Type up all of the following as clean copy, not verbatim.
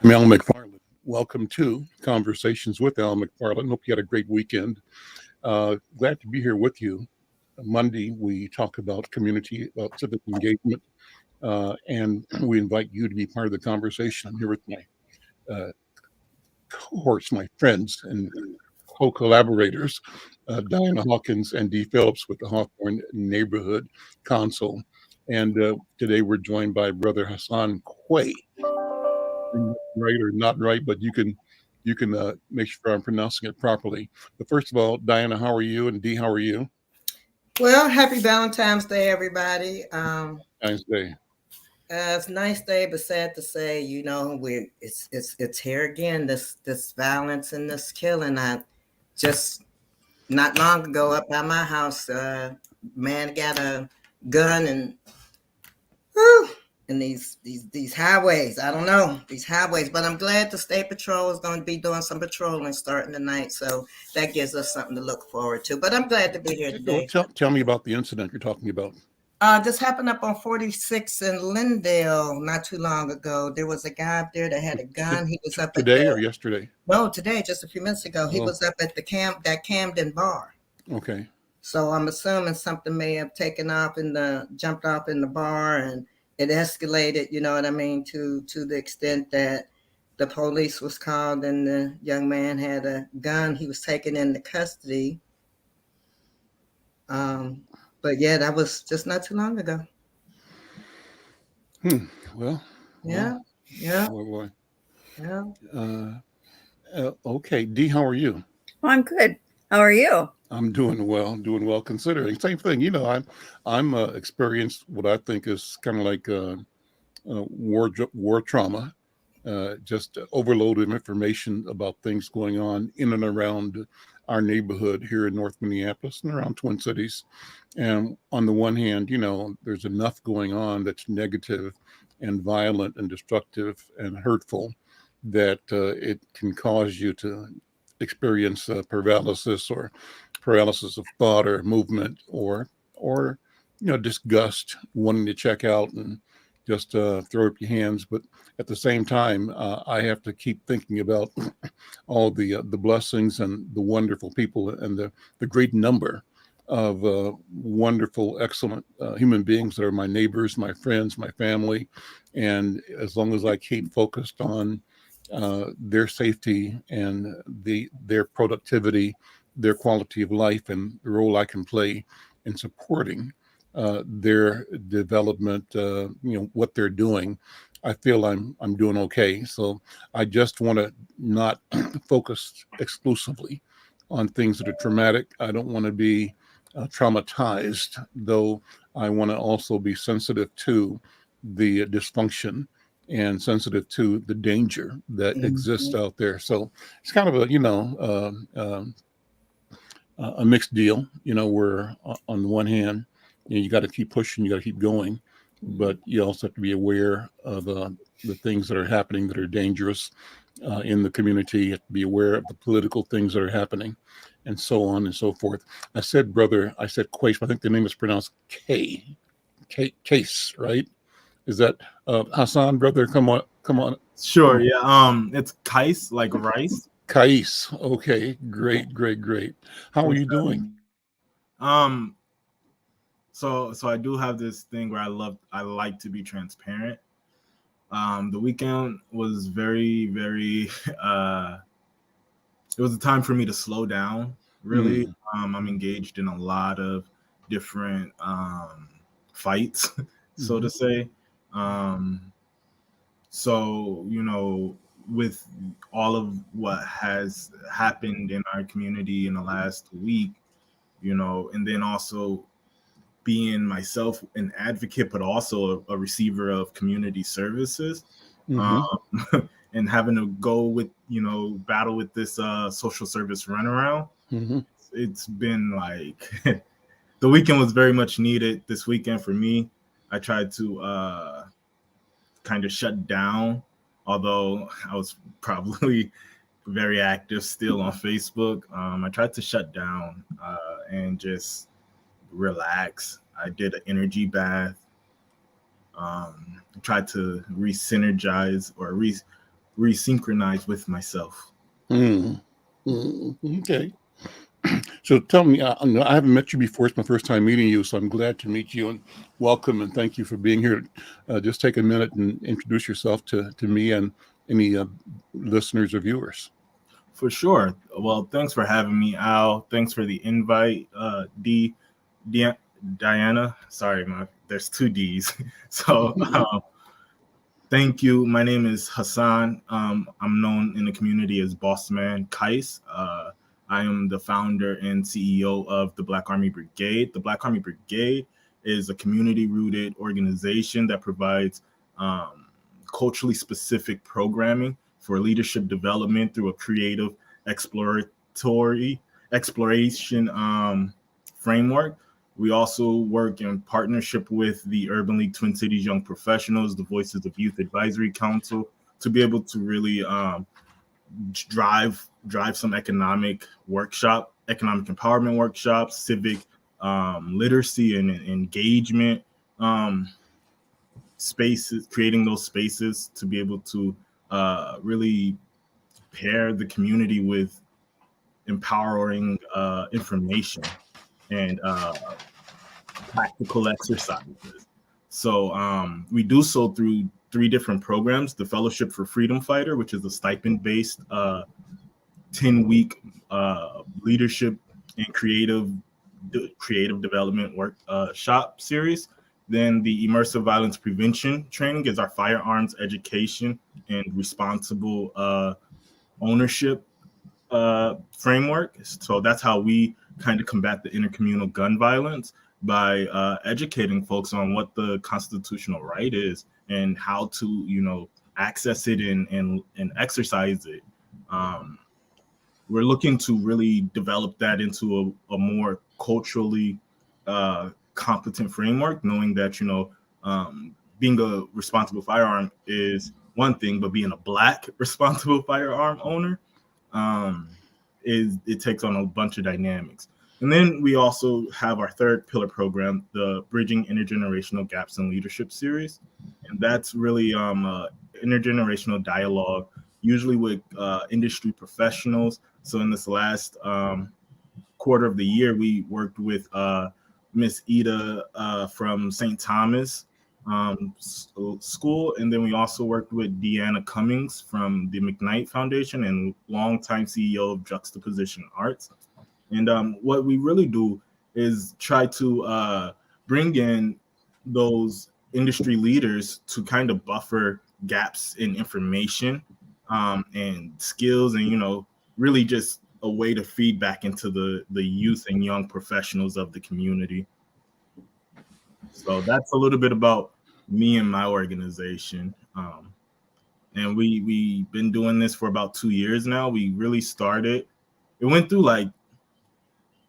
I'm Al McFarlane. Welcome to Conversations with Al McFarlane. Hope you had a great weekend. Glad to be here with you. Monday, we talk about community, about civic engagement, and we invite you to be part of the conversation. I'm here with my cohorts, my friends, and co-collaborators, Diana Hawkins and Dee Phillips with the Hawthorne Neighborhood Council. And today we're joined by Brother Hassan Quay. Right or not right, but you can make sure I'm pronouncing it properly. But first of all, Diana, how are you? And Dee, how are you? Well, happy Valentine's Day, everybody. Nice day. It's a nice day, but sad to say, it's here again. This violence and this killing. I just not long ago up by my house, man got a gun and whew, and these highways. I don't know these highways, but I'm glad the state patrol is going to be doing some patrolling starting tonight, so that gives us something to look forward to. But I'm glad to be here today. Tell me about the incident you're talking about. This happened up on 46 in Lindale not too long ago. There was a guy up there that had a gun. He was up today or yesterday? No, today, just a few minutes ago. He was up at the that Camden bar. Okay. So I'm assuming something may have taken off jumped off in the bar, and it escalated, you know what I mean, to the extent that the police was called and the young man had a gun. He was taken into custody. But yeah, that was just not too long ago. Well. Yeah. Boy. Yeah. Okay, Dee, how are you? Well, I'm good. How are you? I'm doing well considering. Same thing, I'm experienced what I think is kind of like war trauma. Just overload of information about things going on in and around our neighborhood here in North Minneapolis and around Twin Cities. And on the one hand, there's enough going on that's negative and violent and destructive and hurtful that it can cause you to experience paralysis or paralysis of thought or movement or disgust, wanting to check out and just throw up your hands. But at the same time, I have to keep thinking about all the blessings and the wonderful people and the great number of wonderful, excellent human beings that are my neighbors, my friends, my family. And as long as I keep focused on their safety and their productivity, their quality of life, and the role I can play in supporting their development, what they're doing, I feel I'm doing okay. So I just want to not focus exclusively on things that are traumatic. I don't want to be traumatized, though I want to also be sensitive to the dysfunction and sensitive to the danger that exists out there. So it's kind of a mixed deal, where on the one hand, you got to keep pushing, you got to keep going, but you also have to be aware of the things that are happening that are dangerous in the community. You have to be aware of the political things that are happening, and so on and so forth. I said Quace, but I think the name is pronounced Case, right? Is that Hassan, brother? Come on. Sure, yeah. It's Kais, like rice. Kais. Okay, great. How are you doing? So I do have this thing where I like to be transparent. The weekend was very, very it was a time for me to slow down, really. I'm engaged in a lot of different fights, so to say. So, with all of what has happened in our community in the last week, and then also being myself an advocate, but also a receiver of community services, and having to go with, battle with this social service runaround. It's been like the weekend was very much needed this weekend for me. I tried to kind of shut down, although I was probably very active still on Facebook. I tried to shut down and just relax. I did an energy bath. Tried to re-synergize or resynchronize with myself. Mm. Okay. So tell me, I haven't met you before. It's my first time meeting you, so I'm glad to meet you and welcome and thank you for being here. Just take a minute and introduce yourself to me and any listeners or viewers. For sure. Well, thanks for having me, Al. Thanks for the invite, Diana. Sorry, there's two D's. So thank you. My name is Hassan. I'm known in the community as Bossman Kais. I am the founder and CEO of the Black Army Brigade. The Black Army Brigade is a community-rooted organization that provides culturally specific programming for leadership development through a creative exploration framework. We also work in partnership with the Urban League Twin Cities Young Professionals, the Voices of Youth Advisory Council, to be able to really drive some economic empowerment workshops, civic literacy and engagement spaces, creating those spaces to be able to really pair the community with empowering information and practical exercises. So we do so through 3 different programs: the Fellowship for Freedom Fighter, which is a stipend-based 10-week leadership and creative development workshop series. Then the Immersive Violence Prevention Training is our firearms education and responsible ownership framework. So that's how we kind of combat the intercommunal gun violence, by educating folks on what the constitutional right is and how to, access it and exercise it. We're looking to really develop that into a more culturally competent framework, knowing that, being a responsible firearm is one thing, but being a Black responsible firearm owner it takes on a bunch of dynamics. And then we also have our 3rd pillar program, the Bridging Intergenerational Gaps in Leadership series. And that's really intergenerational dialogue, usually with industry professionals. So in this last quarter of the year, we worked with Miss Ida from St. Thomas School. And then we also worked with Deanna Cummings from the McKnight Foundation and longtime CEO of Juxtaposition Arts. And what we really do is try to bring in those industry leaders to kind of buffer gaps in information and skills, and, really just a way to feed back into the youth and young professionals of the community. So that's a little bit about me and my organization. And we've been doing this for about 2 years now. We really started, it went through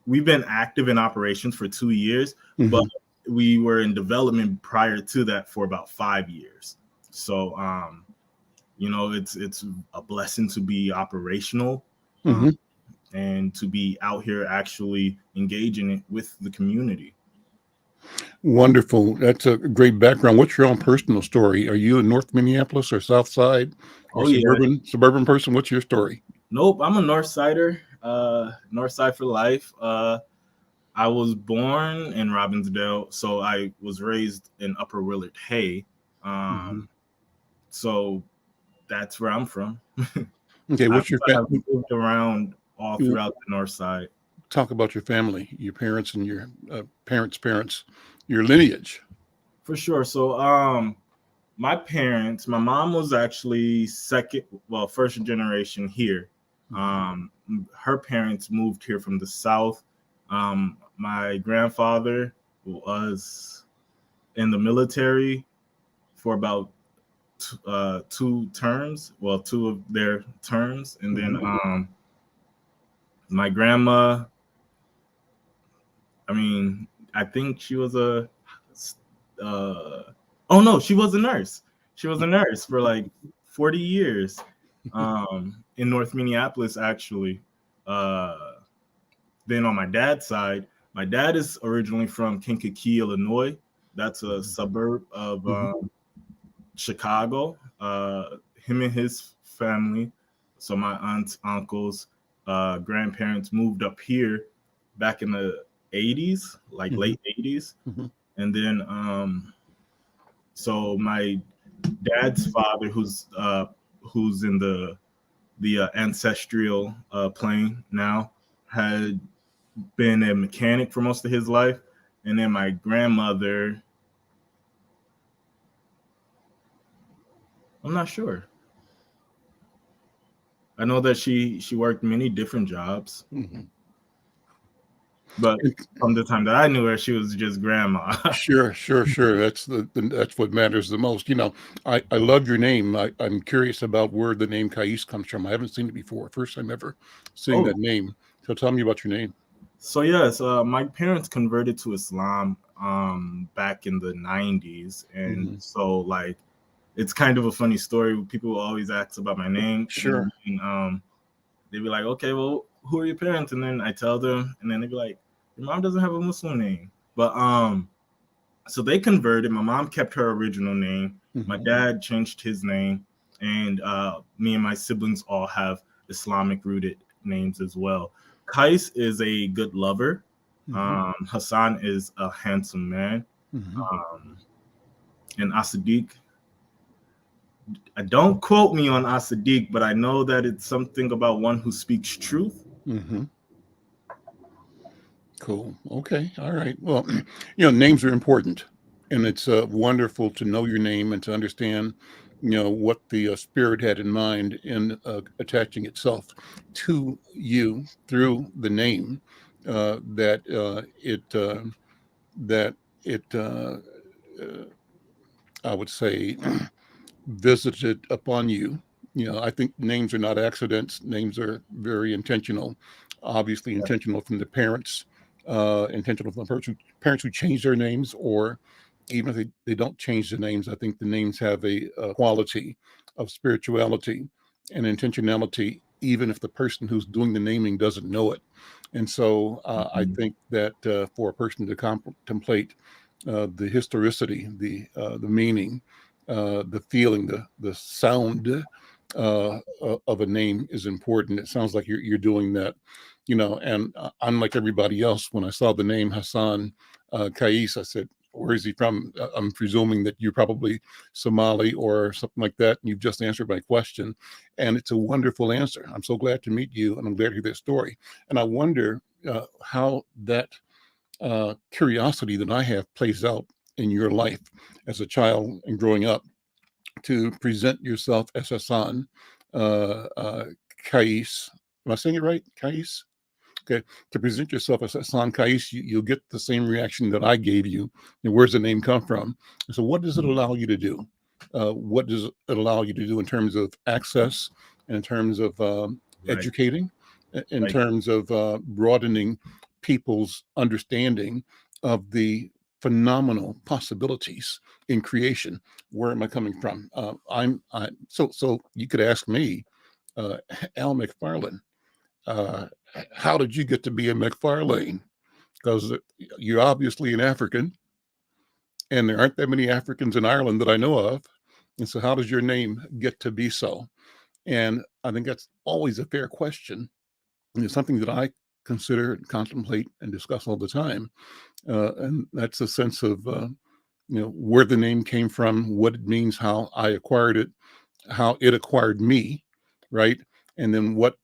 we've been active in operations for 2 years, but we were in development prior to that for about 5 years. So, it's a blessing to be operational and to be out here actually engaging with the community. Wonderful. That's a great background. What's your own personal story? Are you in North Minneapolis or South Side or suburban person? What's your story? Nope, I'm a North Sider. North Side for life. I was born in Robbinsdale, so I was raised in Upper Willard Hay. So that's where I'm from. Okay, what's your family? I've moved around all throughout the North Side. Talk about your family, your parents and your parents, your lineage. For sure. So my mom was actually first generation here. Her parents moved here from the South. My grandfather was in the military for about 2 terms, 2 of their terms. And then my grandma, I think she was she was a nurse. She was a nurse for 40 years in North Minneapolis, actually. Then on my dad's side, my dad is originally from Kankakee, Illinois. That's a suburb of Chicago. Him and his family. So my aunts, uncles, grandparents moved up here back in the 80s, like Mhm. late 80s. Mhm. And then so my dad's father, who's in the ancestral plane now, had been a mechanic for most of his life. And then my grandmother, I'm not sure. I know that she worked many different jobs, Mhm. but from the time that I knew her, she was just grandma. Sure. That's that's what matters the most. I love your name. I'm curious about where the name Kais comes from. I haven't seen it before. First time ever seeing Oh, that name. So tell me about your name. so yes, my parents converted to Islam back in the 90s, and Mhm. so like it's kind of a funny story. People always ask about my name, Sure. and they'd be like, "Okay, well, who are your parents?" And then I tell them, and then they'd be like, "Your mom doesn't have a Muslim name," but so they converted. My mom kept her original name. My Mhm. dad changed his name, and me and my siblings all have Islamic rooted names as well. Kais is a good lover. Mhm. Hassan is a handsome man. Mhm. Um, and Asadik, don't quote me on Asadik, but I know that it's something about one who speaks truth. Mhm. Cool. Okay. All right. Well, names are important, and it's wonderful to know your name and to understand, what the spirit had in mind in attaching itself to you through the name. That it that it I would say visited upon you. I think names are not accidents. Names are very intentional, obviously intentional from the parents, intentional from the parents who change their names, or even if they don't change the names. I think the names have a quality of spirituality and intentionality, even if the person who's doing the naming doesn't know it. And so I Mhm. think that for a person to contemplate the historicity, the meaning, the feeling, the sound of a name is important. It sounds like you're doing that, And unlike everybody else, when I saw the name Hassan Kais, I said, "Where is he from?" I'm presuming that you're probably Somali or something like that. And you've just answered my question, and it's a wonderful answer. I'm so glad to meet you, and I'm glad to hear this story. And I wonder how that curiosity that I have plays out in your life as a child and growing up to present yourself as Hassan Kais. Am I saying it right? Kais? Okay. To present yourself as Hassan Kais, you'll get the same reaction that I gave you. And where's the name come from? So, what does it allow you to do? What does it allow you to do in terms of access, in terms of Right. educating, in Like, terms of broadening people's understanding of the phenomenal possibilities in creation? Where am I coming from? So you could ask me, uh, Al McFarlane, uh, how did you get to be a McFarlane? Because you're obviously an African, and there aren't that many Africans in Ireland that I know of. And so, how does your name get to be so? And I think that's always a fair question. And it's something that I consider and contemplate and discuss all the time. And that's a sense of, where the name came from, what it means, how I acquired it, how it acquired me, right? And then what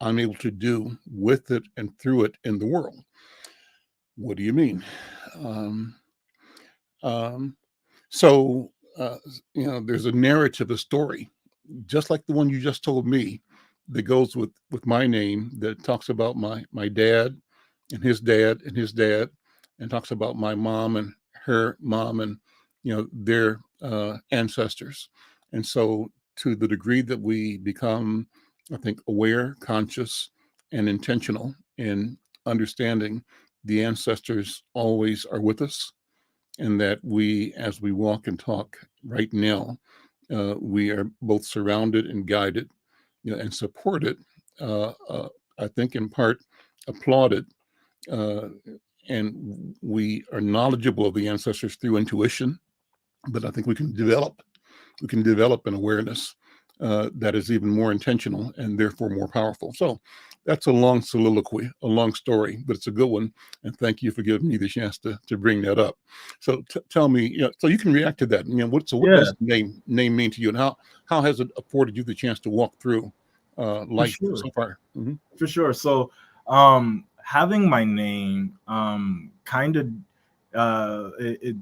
I'm able to do with it and through it in the world. What do you mean? Um, um, so, uh, there's a narrative, a story, just like the one you just told me, that goes with my name, that talks about my dad and his dad and his dad, and talks about my mom and her mom, and their ancestors. And so, to the degree that we become, I think, aware, conscious, and intentional in understanding the ancestors always are with us, and that we, as we walk and talk right now, we are both surrounded and guided, and supported. I think in part applauded, uh, and we are knowledgeable of the ancestors through intuition. But I think we can develop an awareness that is even more intentional and therefore more powerful. So that's a long soliloquy, a long story, but it's a good one. And thank you for giving me the chance to bring that up. So tell me, so you can react to that. What Yeah, does name mean to you, and how has it afforded you the chance to walk through for life sure. so far? For sure. So, having my name, kind of, it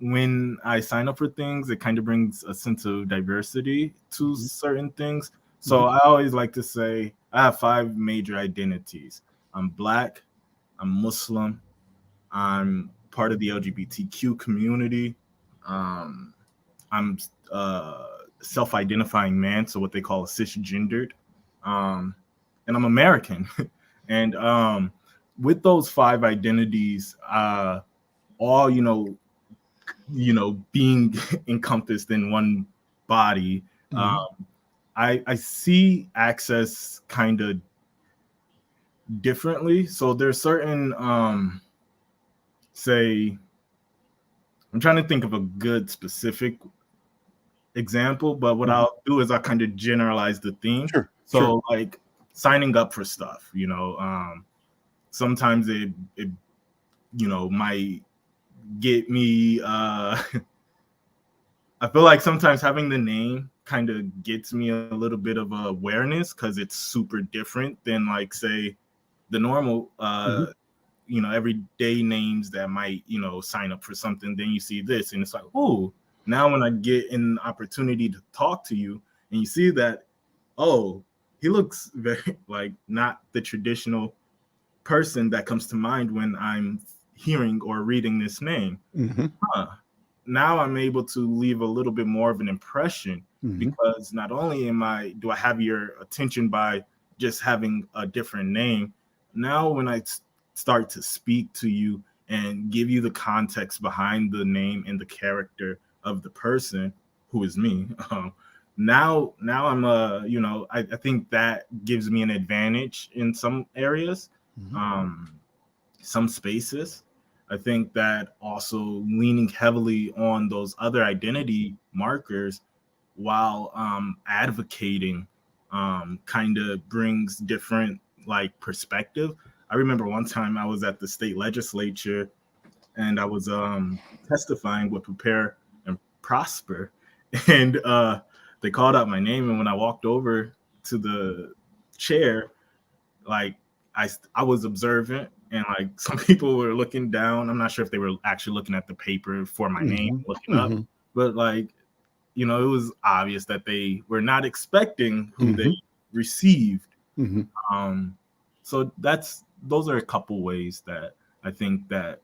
when I sign up for things, it kind of brings a sense of diversity to Hmm. certain things. Hmm. So I always like to say I have 5 major identities. I'm Black, I'm Muslim, I'm part of the LGBTQ community. Um, I'm self-identifying man, so what they call a cisgendered, um, and I'm American. And with those 5 identities, all being encompassed in one body, Hmm. um, I see access kind of differently. So there's certain say I'm trying to think of a good specific example, but what Hmm. I'll do is I'll kind of generalize the theme. Sure, sure. So like signing up for stuff, sometimes it might get me I feel like sometimes having the name kind of gets me a little bit of awareness because it's super different than like say the normal Hmm. everyday names that might sign up for something. Then you see this and it's like, oh, now when I get an opportunity to talk to you and you see that, oh, he looks very like not the traditional person that comes to mind when I'm hearing or reading this name. Hmm. Huh. Now I'm able to leave a little bit more of an impression Hmm. because not only do I have your attention by just having a different name, now when I start to speak to you and give you the context behind the name and the character of the person who is me, now I'm I think that gives me an advantage in some areas, Hmm. um, some spaces. I think that also leaning heavily on those other identity markers while advocating kind of brings different like perspective. I remember one time I was at the state legislature and I was testifying with Prepare and Prosper, and they called out my name. And when I walked over to the chair, like I was observant, and like some people were looking down. I'm not sure if they were actually looking at the paper for my name, Hmm. looking up, Hmm. but like it was obvious that they were not expecting who they Hmm. received. Hmm. Um, so those are a couple ways that I think that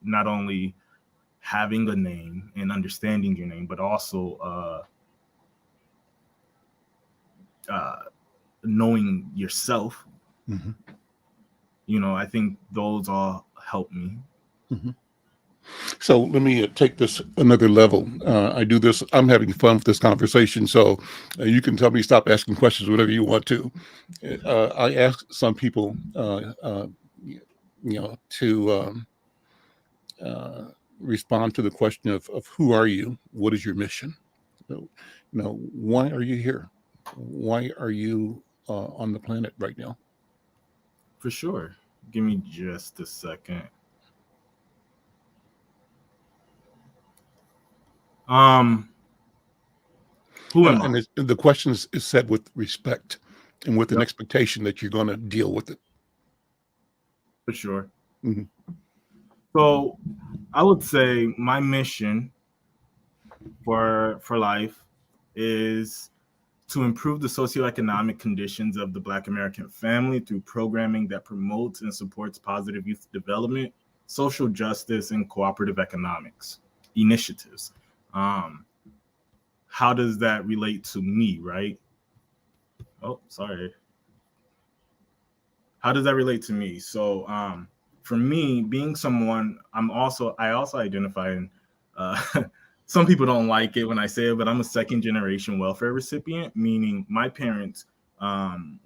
not only having a name and understanding your name, but also knowing yourself. Hmm. I think those all help me. Hmm. So let me take this another level. I do this. I'm having fun with this conversation, so you can tell me stop asking questions whenever you want to. I ask some people, to uh, respond to the question of who are you? What is your mission? So, why are you here? Why are you on the planet right now? For sure. Give me just a second. Um, who am I? And the question is said with respect and with an Yep, expectation that you're going to deal with it. for sure. Mhm. So I would say my mission for life is to improve the socioeconomic conditions of the Black American family through programming that promotes and supports positive youth development, social justice, and cooperative economics initiatives. Um, how does that relate to me, right? Oh, sorry. How does that relate to me? So, for me, being someone, I also identify in, uh, some people don't like it when I say it, but I'm a second generation welfare recipient, meaning my parents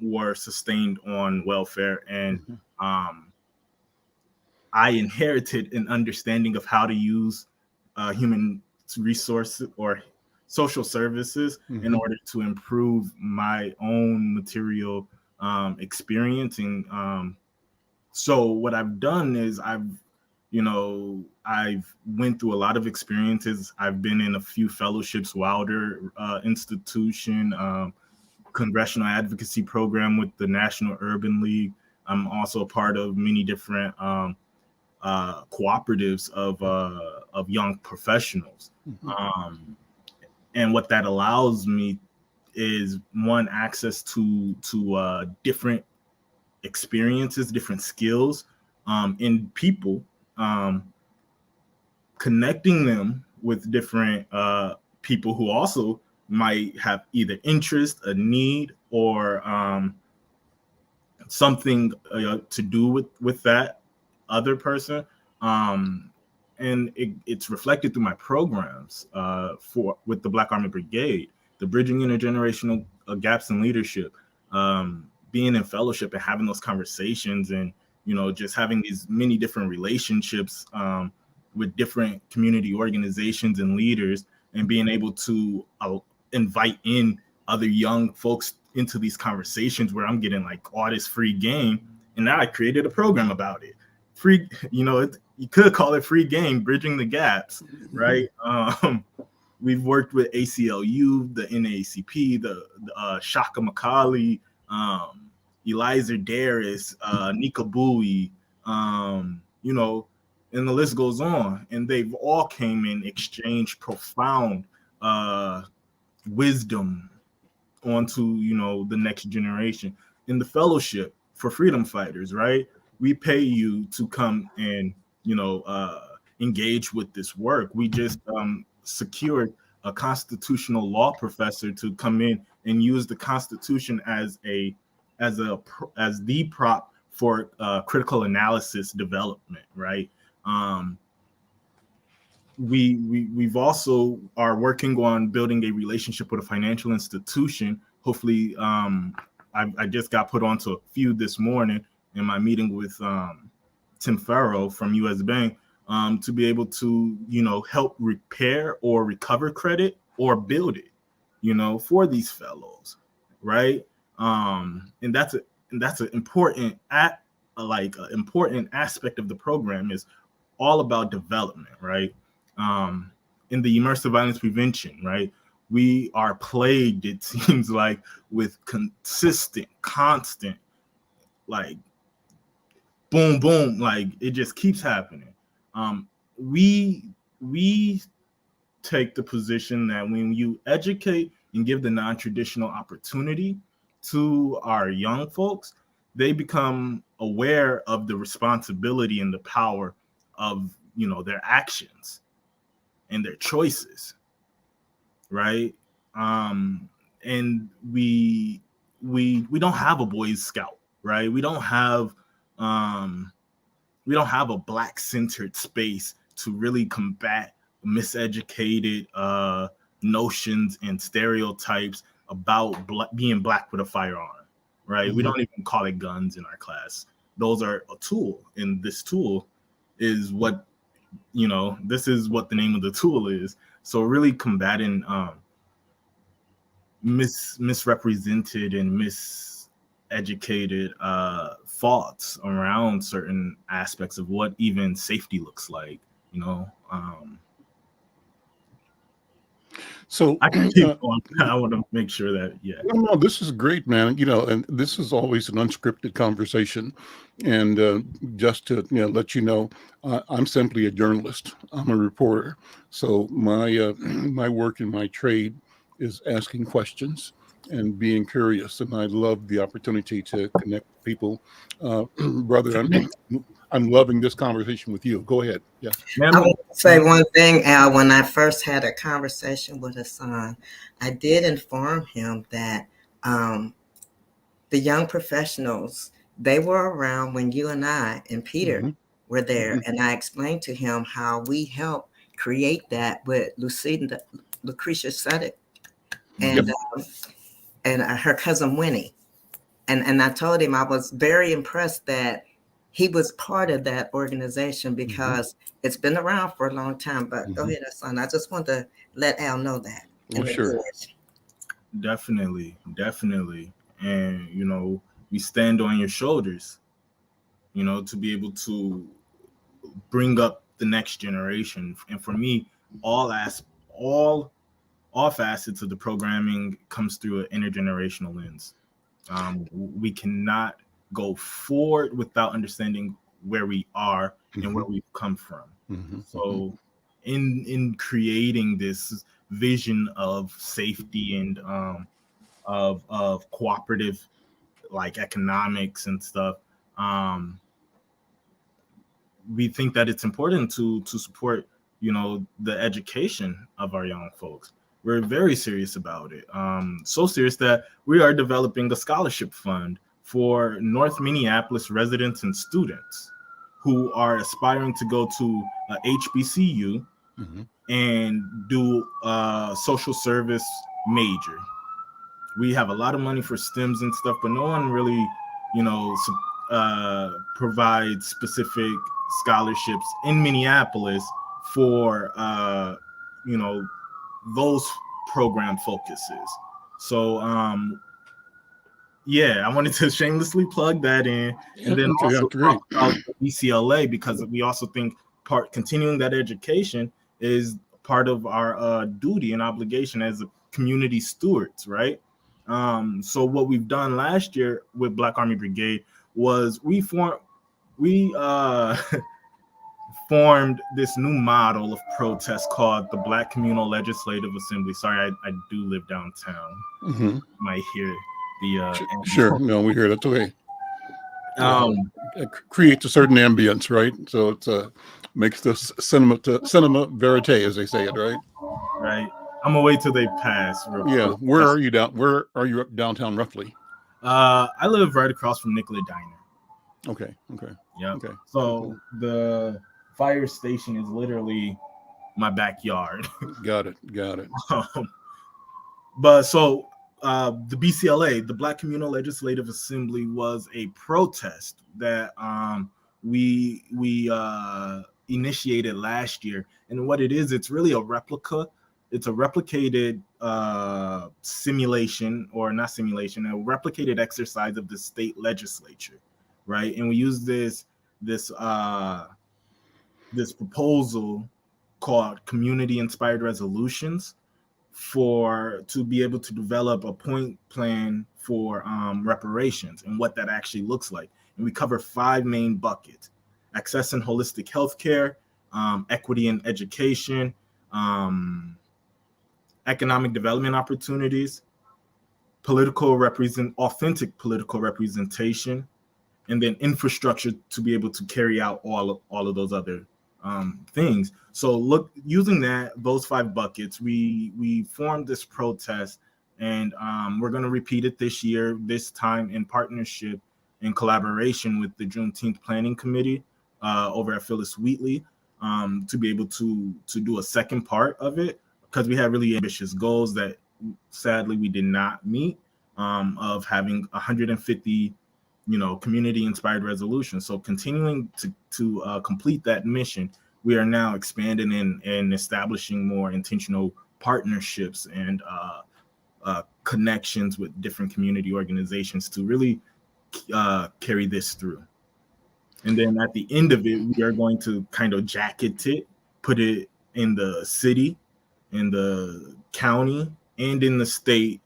were sustained on welfare, and Mhm. um, I inherited an understanding of how to use human resources or social services in order to improve my own material experiencing. So what I've done is I've went through a lot of experiences. I've been in a few fellowships, Wilder Institution, Congressional Advocacy Program with the National Urban League. I'm also a part of many different cooperatives of young professionals. And what that allows me is, one, access to different experiences, different skills in people, connecting them with different people who also might have either interest, a need, or something to do with that other person. And it's reflected through my programs with the Black Army Brigade, the Bridging Intergenerational Gaps in Leadership, being in fellowship and having those conversations, and just having these many different relationships with different community organizations and leaders, and being able to invite in other young folks into these conversations where I'm getting like all this free game. And now I created a program about it. Free, you could call it free game, bridging the gaps, right? We've worked with ACLU, the NAACP, the Shaka McCauley, Eliza Darris, Nika Bowie, and the list goes on. And they've all came in, exchanged profound wisdom onto the next generation. In the fellowship for freedom fighters, right? We pay you to come and engage with this work. We just secured a constitutional law professor to come in and use the Constitution as the prop for critical analysis development, right? We've also are working on building a relationship with a financial institution. Hopefully, I just got put onto a few this morning in my meeting with Tim Farrow from US Bank, to be able to help repair or recover credit or build it, for these fellows, right? And that's an important important aspect of the program, is all about development, right? In the immersive violence prevention, right? We are plagued, it seems like, with constant, like boom, boom, like it just keeps happening. We take the position that when you educate and give the non-traditional opportunity to our young folks, they become aware of the responsibility and the power of their actions and their choices, right? And we don't have a Boys Scout, right? We don't have a Black-centered space to really combat miseducated notions and stereotypes about being Black with a firearm, right? We don't even call it guns in our class. Those are a tool, and this tool is what this is what the name of the tool is. So really combating misrepresented and miseducated thoughts around certain aspects of what even safety looks like, So I can keep going. I want to make sure that, No, this is great, man. And this is always an unscripted conversation. And just to let you know, I'm simply a journalist. I'm a reporter. So my my work and my trade is asking questions and being curious. And I love the opportunity to connect with people. Brother, I'm loving this conversation with you. Go ahead. Yeah. I want to say one thing, Al. When I first had a conversation with Hassan, I did inform him that the young professionals, they were around when you and I and Peter were there. And I explained to him how we helped create that with Lucretia Suddick and her cousin Winnie. And I told him I was very impressed that he was part of that organization, because it's been around for a long time. But go ahead, Hassan. I just want to let Al know that. Oh, in the sure. course. Definitely. And, we stand on your shoulders, to be able to bring up the next generation. And for me, all all facets of the programming comes through an intergenerational lens. We cannot go forward without understanding where we are and where we've come from. So in creating this vision of safety and of cooperative like economics and stuff, we think that it's important to support the education of our young folks. We're very serious about it, so serious that we are developing a scholarship fund for North Minneapolis residents and students who are aspiring to go to a HBCU and do a social service major. We have a lot of money for STEMs and stuff, but no one really, provides specific scholarships in Minneapolis for, those program focuses. So, yeah, I wanted to shamelessly plug that in, and then Okay, also that's great. talk about BCLA, because we also think continuing that education is part of our duty and obligation as a community stewards, right? So what we've done last year with Black Army Brigade was we formed this new model of protest called the Black Communal Legislative Assembly. Sorry, I do live downtown. You might hear the Sure. No, we hear that's okay. It creates a certain ambience, right? So it makes this cinema verite, as they say it, right? Right. I'm gonna wait till they pass. Yeah. Where are you downtown roughly? I live right across from Nicollet Diner. Okay. Yeah. Okay. So the fire station is literally my backyard. Got it. But so the BCLA, the Black Communal Legislative Assembly, was a protest that we initiated last year. And what it is, it's really a replica. It's a replicated simulation, or not simulation, a replicated exercise of the state legislature, right? And we use this proposal called community-inspired resolutions to be able to develop a point plan for reparations and what that actually looks like. And we cover 5 main buckets: access and holistic healthcare, equity in education, economic development opportunities, authentic political representation, and then infrastructure to be able to carry out all of those other things. So using those 5 buckets, we formed this protest, and we're going to repeat it this year, this time in partnership and collaboration with the Juneteenth Planning Committee over at Phyllis Wheatley, to be able to do a second part of it, because we had really ambitious goals that sadly we did not meet, of having 150 community inspired resolutions. So continuing to complete that mission, we are now expanding and establishing more intentional partnerships and connections with different community organizations to really carry this through. And then at the end of it, we are going to kind of jacket it, put it in the city, in the county, and in the state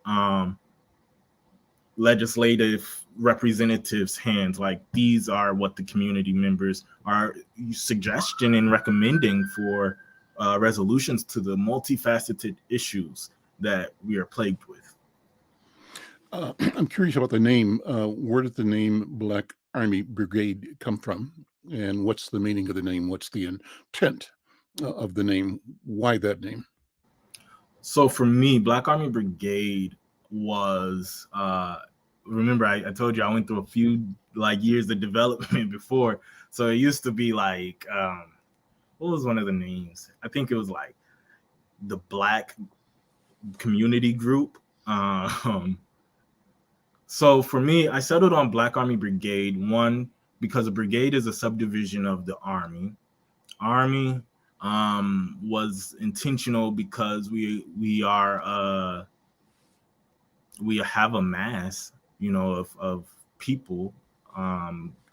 legislative representatives' hands. Like, these are what the community members are suggesting and recommending for resolutions to the multifaceted issues that we are plagued with. I'm curious about the name. Where did the name Black Army Brigade come from? And what's the meaning of the name? What's the intent of the name? Why that name? So for me, Black Army Brigade was, remember I told you I went through a few years of development before. So it used to be what was one of the names? I think it was the Black Community Group. So for me, I settled on Black Army Brigade, one, because a brigade is a subdivision of the Army. Army was intentional because we have a mass, of people,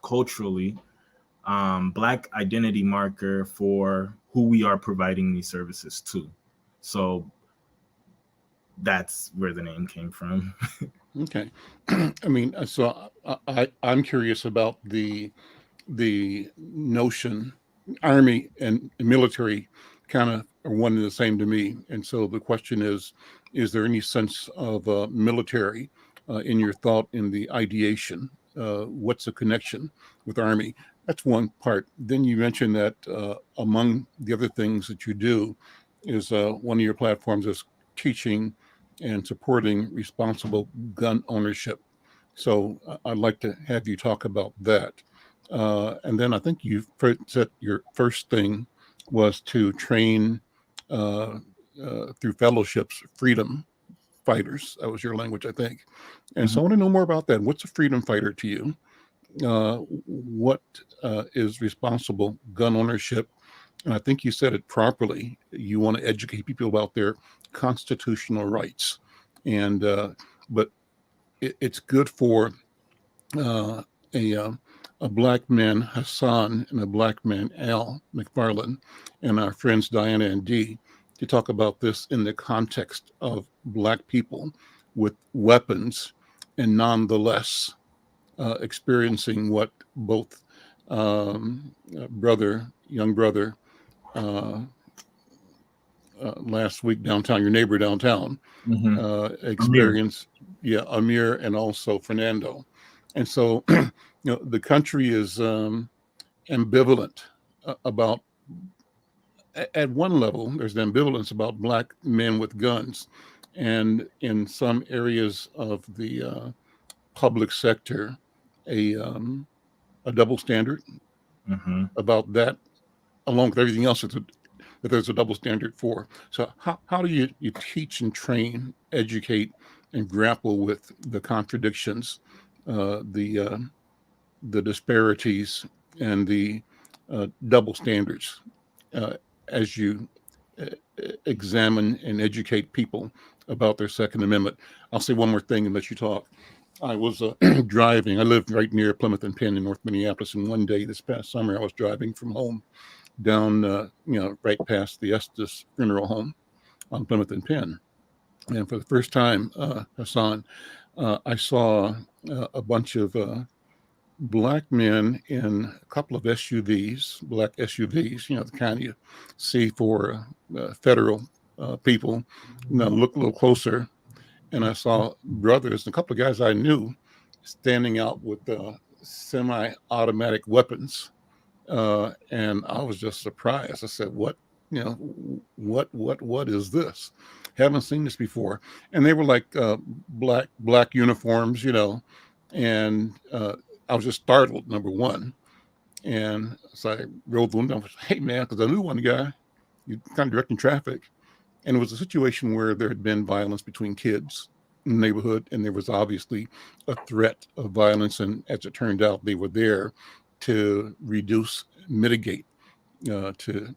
culturally, Black identity marker for who we are providing these services to. So that's where the name came from. Okay. I mean, so I'm curious about the notion. Army and military kind of are one and the same to me. And so the question is there any sense of military in your thought in the ideation? What's the connection with Army? That's one part. Then you mentioned that among the other things that you do is one of your platforms is teaching and supporting responsible gun ownership. So I'd like to have you talk about that. And then I think you said your first thing was to train through fellowships, freedom fighters. That was your language, I think. And so I want to know more about that. What's a freedom fighter to you? What is responsible gun ownership? And I think you said it properly. You want to educate people about their constitutional rights. And but it's good for uh, a a black man, Hassan, and a black man, Al McFarlane, and our friends Diana and Dee, to talk about this in the context of black people with weapons and nonetheless experiencing what both young brother, uh, last week downtown, your neighbor downtown, Amir. experience, yeah, Amir and also Fernando. And so, the country is ambivalent about, at one level, there's ambivalence about black men with guns. And in some areas of the public sector, a double standard about that, along with everything else that there's a double standard for. So how do you teach and train, educate, and grapple with the contradictions, the disparities, and the double standards as you examine and educate people about their Second Amendment? I'll say one more thing and let you talk. I was driving. I lived right near Plymouth and Penn in North Minneapolis, and one day this past summer, I was driving from home down, right past the Estes Funeral Home on Plymouth and Penn. And for the first time, Hassan, I saw a bunch of black men in a couple of SUVs, black SUVs, the kind you see for federal people. Look a little closer, and I saw brothers and a couple of guys I knew standing out with semi-automatic weapons. And I was just surprised. I said, "What? What is this? Haven't seen this before." And they were like black uniforms, and I was just startled. Number one, and so I rolled the window. I was, "Hey, man," because I knew one guy. You kind of directing traffic, and it was a situation where there had been violence between kids in the neighborhood, and there was obviously a threat of violence. And as it turned out, they were there to reduce, mitigate, to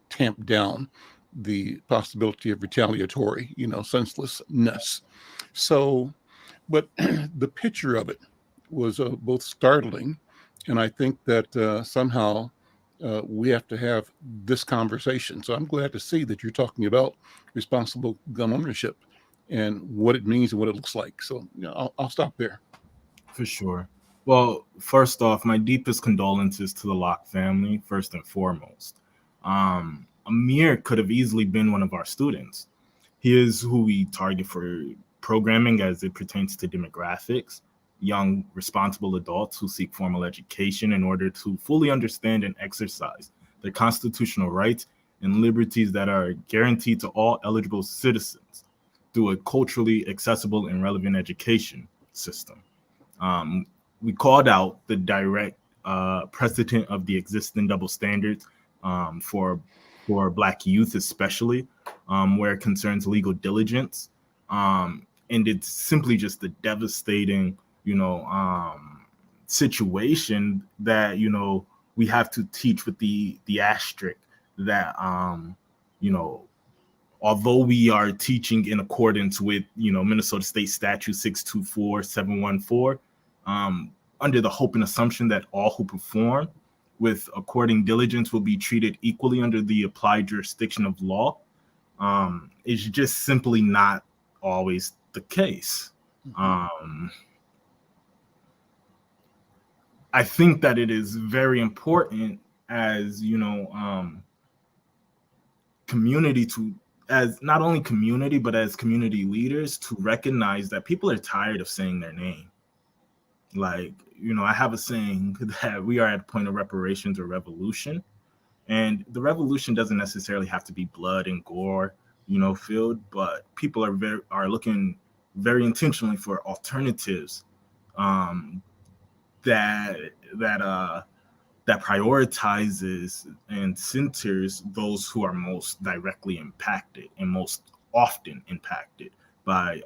tamp down the possibility of retaliatory, senselessness. So, but the picture of it was both startling, and I think that somehow we have to have this conversation. So I'm glad to see that you're talking about responsible gun ownership and what it means and what it looks like. So I'll stop there. For sure. Well, first off, my deepest condolences to the Locke family, first and foremost. Amir could have easily been one of our students. He is who we target for programming as it pertains to demographics, young, responsible adults who seek formal education in order to fully understand and exercise their constitutional rights and liberties that are guaranteed to all eligible citizens through a culturally accessible and relevant education system. We called out the direct precedent of the existing double standards for Black youth, especially where it concerns legal diligence, and it's simply just a devastating, situation that we have to teach with the asterisk that although we are teaching in accordance with Minnesota State Statute 624714, under the hope and assumption that all who perform with according diligence will be treated equally under the applied jurisdiction of law, is just simply not always the case. I think that it is very important as community as not only community, but as community leaders, to recognize that people are tired of saying their name. Like, I have a saying that we are at a point of reparations or revolution. And the revolution doesn't necessarily have to be blood and gore, filled, but people are looking very intentionally for alternatives that prioritizes and centers those who are most directly impacted and most often impacted by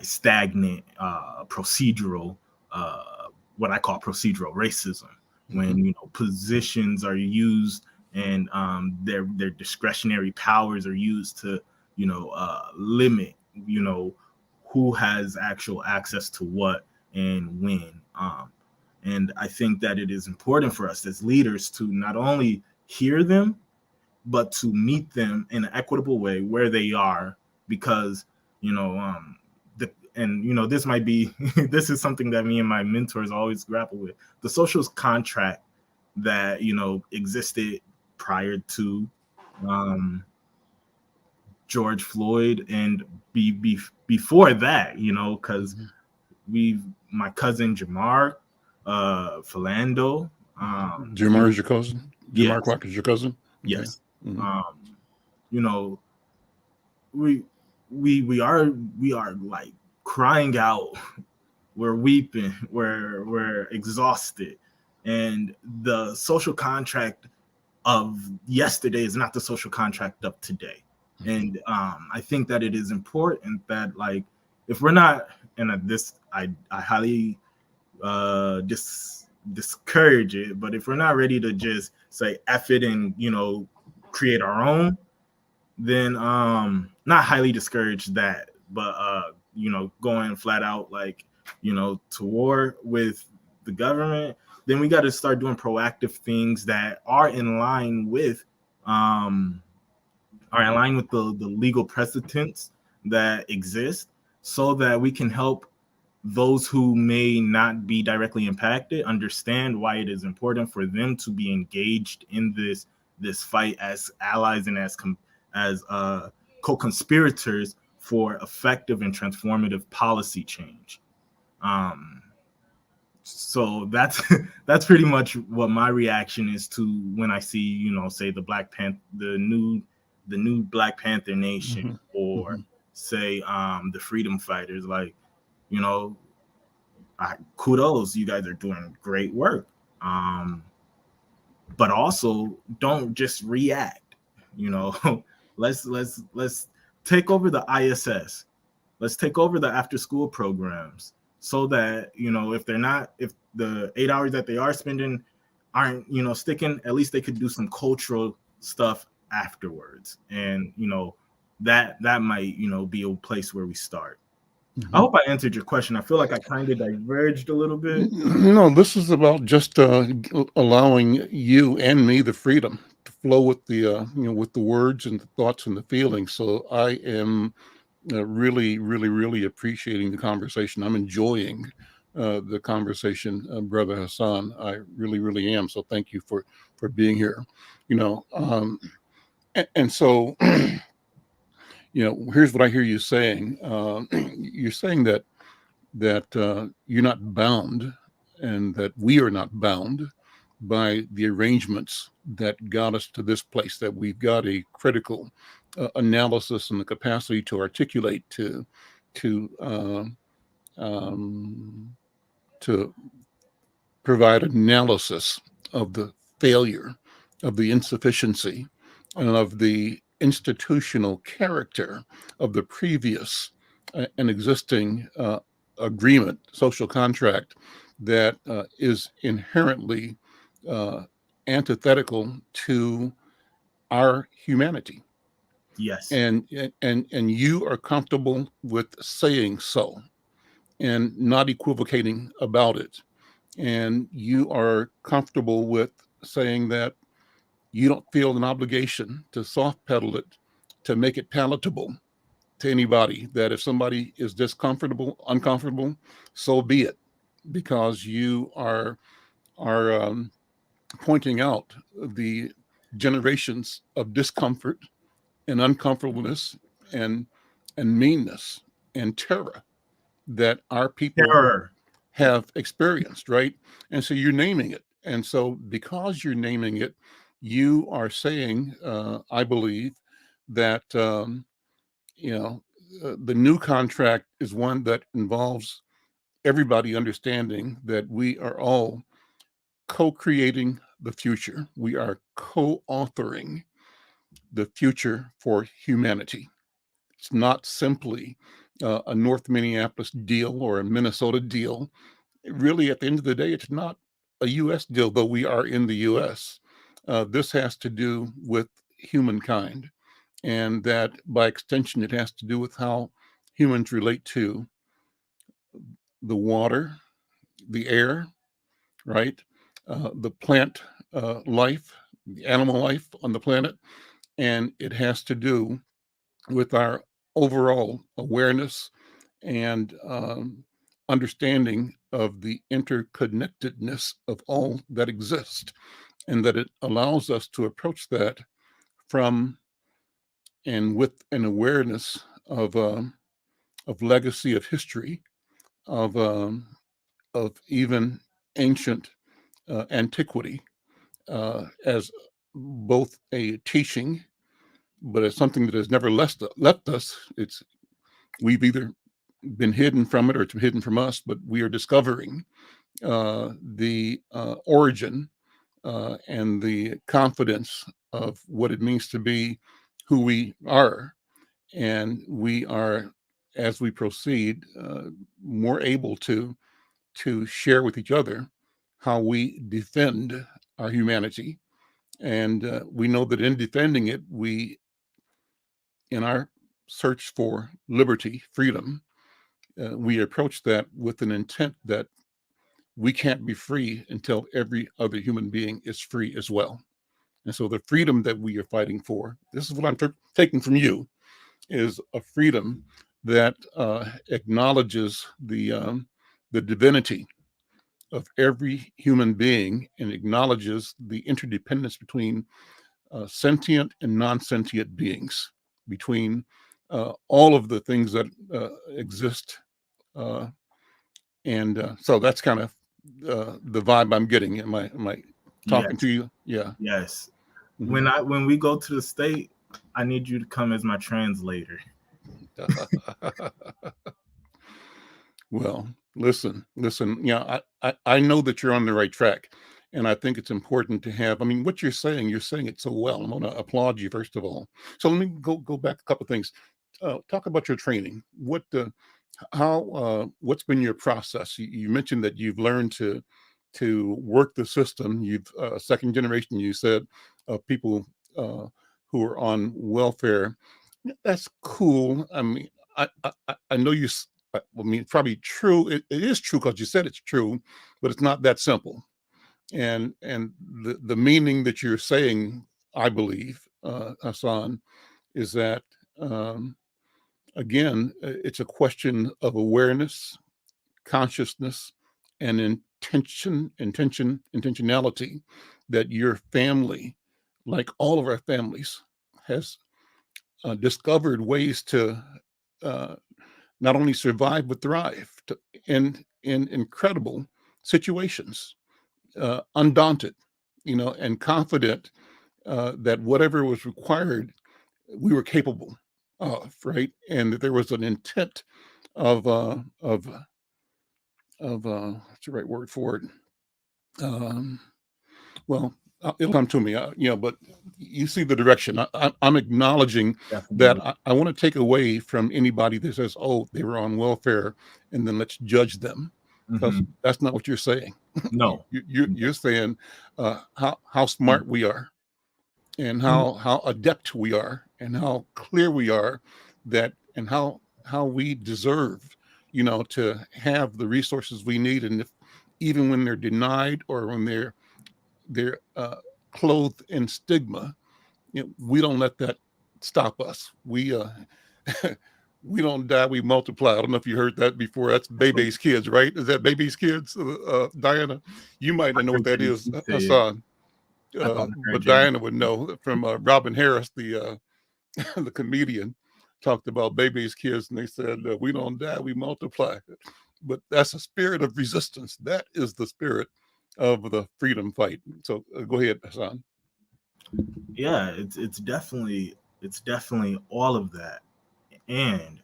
stagnant procedural what I call procedural racism, when positions are used and their discretionary powers are used to limit who has actual access to what and when. And I think that it is important for us as leaders to not only hear them, but to meet them in an equitable way where they are, because this might be this is something that me and my mentors always grapple with: the social contract that existed prior to George Floyd, and before that, because my cousin Jamar Philando. Jamar is your cousin? Yes. Jamar Clark is your cousin? Okay. Yes. We are like crying out. We're weeping. We're exhausted. And the social contract of yesterday is not the social contract of today. And I think that it is important that, like, if we're not, and I highly discourage it, but if we're not ready to just say F it and create our own, then not highly discourage that, but going flat out like to war with the government, then we got to start doing proactive things that are in line with the legal precedents that exist, so that we can help those who may not be directly impacted understand why it is important for them to be engaged in this fight as allies and as co-conspirators for effective and transformative policy change. So that's pretty much what my reaction is to when I see say the new Black Panther Nation, or say the Freedom Fighters. Like, kudos, you guys are doing great work, but also don't just react. Let's take over the ISS. Let's take over the after school programs, so that if the 8 hours that they are spending aren't sticking, at least they could do some cultural stuff afterwards. And that might be a place where we start. I hope I answered your question. I feel like I kind of diverged a little bit. No, this is about just allowing you and me the freedom to flow with the with the words and the thoughts and the feelings. So I am really, really, really appreciating the conversation. I'm enjoying the conversation, Brother Hassan. I really, really am. So thank you for being here. And so here's what I hear you saying. You're saying that you're not bound, and that we are not bound by the arrangements that got us to this place, that we've got a critical analysis and the capacity to articulate, to provide analysis of the failure, of the insufficiency, and of the institutional character of the previous and existing agreement, social contract, that is inherently antithetical to our humanity. Yes. And you are comfortable with saying so and not equivocating about it. And you are comfortable with saying that you don't feel an obligation to soft pedal it, to make it palatable to anybody, that if somebody is uncomfortable, so be it, because you are pointing out the generations of discomfort and uncomfortableness and meanness and terror that our people Terror. have experienced, right? And so you're naming it. And so because you're naming it, you are saying, I believe, that the new contract is one that involves everybody understanding that we are all co-creating the future. We are co-authoring the future for humanity. It's not simply a North Minneapolis deal or a Minnesota deal. Really, at the end of the day, it's not a U.S. deal, though we are in the U.S. This has to do with humankind, and that by extension, it has to do with how humans relate to the water, the air, right? The plant life, the animal life on the planet, and it has to do with our overall awareness and understanding of the interconnectedness of all that exists, and that it allows us to approach that from and with an awareness of legacy, of history, of even ancient antiquity, as both a teaching, but as something that has never left us. We've either been hidden from it or it's hidden from us, but we are discovering the origin and the confidence of what it means to be who we are. And we are, as we proceed, more able to share with each other how we defend our humanity. And we know that in defending it, in our search for liberty, freedom, we approach that with an intent that we can't be free until every other human being is free as well. And so the freedom that we are fighting for, this is what I'm taking from you, is a freedom that acknowledges the divinity of every human being and acknowledges the interdependence between sentient and non-sentient beings, between all of the things that exist. So that's kind of the vibe I'm getting. Am I talking Yes. to you? Yeah. Yes. Mhm. When we go to the state, I need you to come as my translator. Well, listen. Yeah, I know that you're on the right track, and I think it's important to have. I mean, what you're saying it so well. I'm going to applaud you first of all. So let me go back a couple of things. Talk about your training. What's been your process? You mentioned that you've learned to work the system. You've second generation. You said people who are on welfare. That's cool. I mean, I know you. I mean, it's probably true. It is true because you said it's true, but it's not that simple. And the meaning that you're saying, I believe, Hassan, is that again, it's a question of awareness, consciousness, and intentionality, that your family, like all of our families, has discovered ways to not only survive but thrive in incredible situations, undaunted, and confident that whatever was required, we were capable of, right? And that there was an intent of what's the right word for it? Um, well, it'll come to me, but you see the direction. I'm acknowledging that Definitely. I want to take away from anybody that says, oh, they were on welfare, and then let's judge them, because Mhm. that's not what you're saying. No. You're saying how smart we are, and how adept we are, and how clear we are, that and how we deserve, to have the resources we need, and even when they're denied, or when they're clothed in stigma, we don't let that stop us. We we don't die, we multiply. I don't know if you heard that before. That's Bebe's Kids, right? Is that Bebe's Kids? Diana, you might not know what that is, Hassan. I thought I heard But Jay. Diana would know from Robin Harris, the the comedian, talked about Bebe's Kids, and they said, we don't die, we multiply. But that's a spirit of resistance. That is the spirit of the freedom fight. So go ahead, Hassan. Yeah, it's definitely all of that. And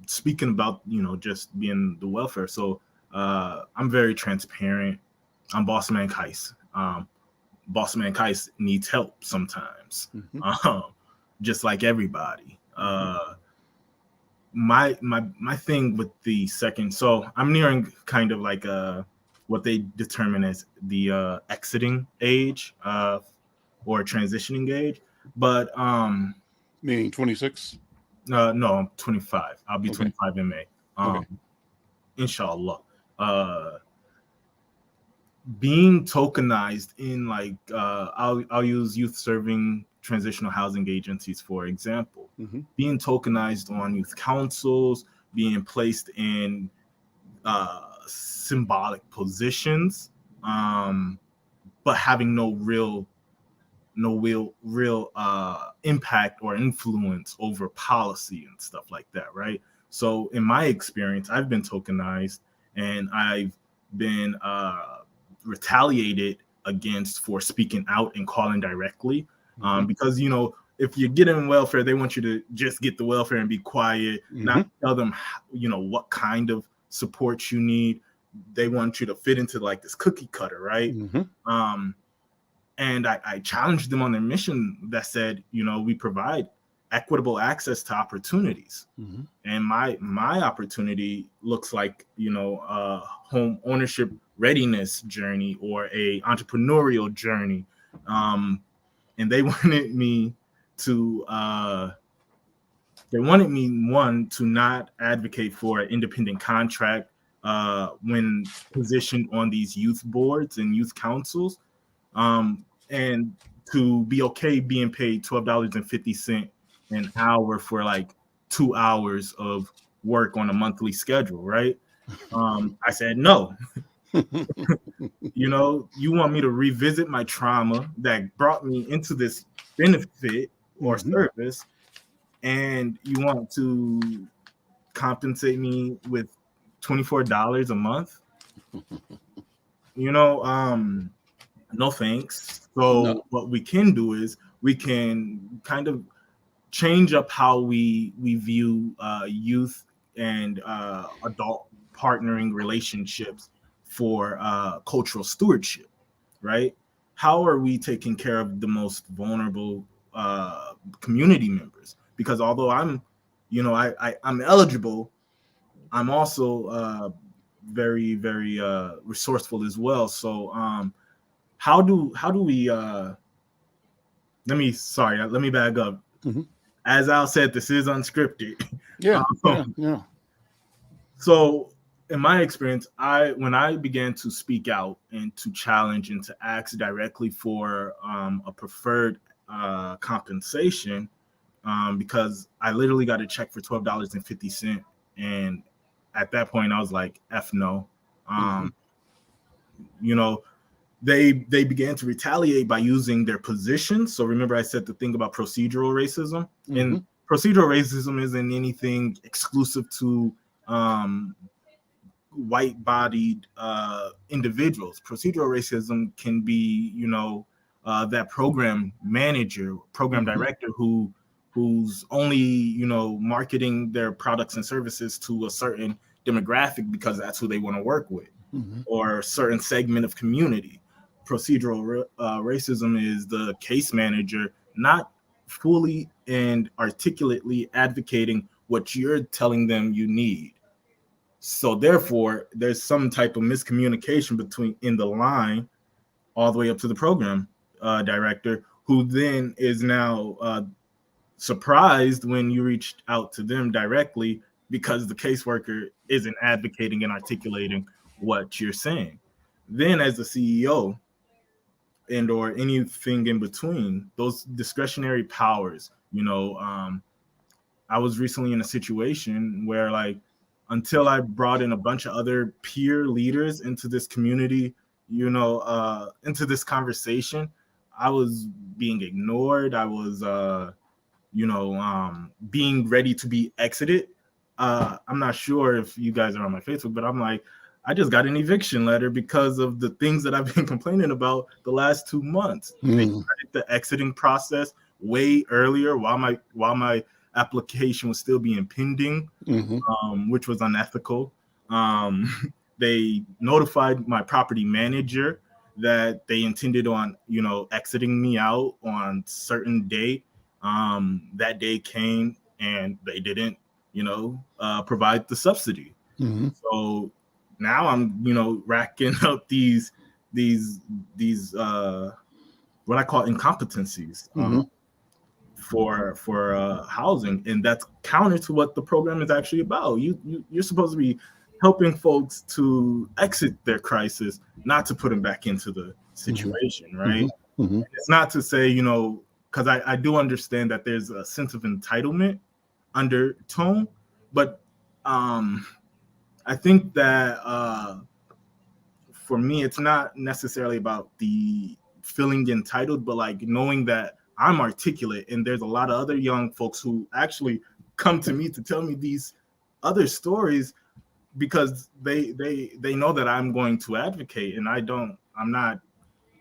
speaking about just being the welfare, so I'm very transparent. I'm Boss Man Kais. Boss Man Kais needs help sometimes, just like everybody. My thing with the second, so I'm nearing kind of like what they determine as the exiting age, or transitioning age, but Meaning 26. no, I'm 25. I'll be 25 in May. Okay. Inshallah. Being tokenized in I'll use youth serving transitional housing agencies, for example. Being tokenized on youth councils, being placed in symbolic positions, but having no real impact or influence over policy and stuff like that, right? So in my experience, I've been tokenized, and I've been retaliated against for speaking out and calling directly, because if you're getting welfare, they want you to just get the welfare and be quiet, not tell them what kind of support you need. They want you to fit into like this cookie cutter, right? And I challenged them on their mission that said, we provide equitable access to opportunities. And my opportunity looks like, a home ownership readiness journey, or a entrepreneurial journey. And they wanted me to, one, to not advocate for an independent contract when positioned on these youth boards and youth councils, and to be okay being paid $12.50 an hour for like 2 hours of work on a monthly schedule, right? I said no. You want me to revisit my trauma that brought me into this benefit or service, and you want to compensate me with $24 a month? No thanks. So what we can do is we can kind of change up how we view youth and adult partnering relationships for cultural stewardship, right? How are we taking care of the most vulnerable community members? Because although I'm eligible, I'm also very, very resourceful as well. So how do we let me back up. As Al said, this is unscripted. Yeah. So in my experience, when I began to speak out and to challenge and to ask directly for a preferred compensation, because I literally got a check for $12.50, and at that point I was like, F no. They began to retaliate by using their position. So remember I said the thing about procedural racism, and procedural racism isn't anything exclusive to white-bodied individuals. Procedural racism can be, that program manager, program director who's only, marketing their products and services to a certain demographic because that's who they want to work with, or a certain segment of community. Procedural racism is the case manager not fully and articulately advocating what you're telling them you need. So therefore, there's some type of miscommunication in the line all the way up to the program director, who then is now surprised when you reached out to them directly because the caseworker isn't advocating and articulating what you're saying. Then as the CEO and or anything in between, those discretionary powers, I was recently in a situation where, like, until I brought in a bunch of other peer leaders into this community, into this conversation, I was being ignored. I was being ready to be exited. I'm not sure if you guys are on my Facebook, but I'm like, I just got an eviction letter because of the things that I've been complaining about the last 2 months. They started the exiting process way earlier while my application was still being pending, which was unethical. They notified my property manager that they intended on, exiting me out on certain date. That day came and they didn't, provide the subsidy. So now I'm, racking up these what I call incompetencies for housing, and that's counter to what the program is actually about. You're supposed to be helping folks to exit their crisis, not to put them back into the situation, right? It's not to say, because I do understand that there's a sense of entitlement undertone, but I think that for me, it's not necessarily about the feeling entitled, but like knowing that I'm articulate, and there's a lot of other young folks who actually come to me to tell me these other stories because they know that I'm going to advocate, and I'm not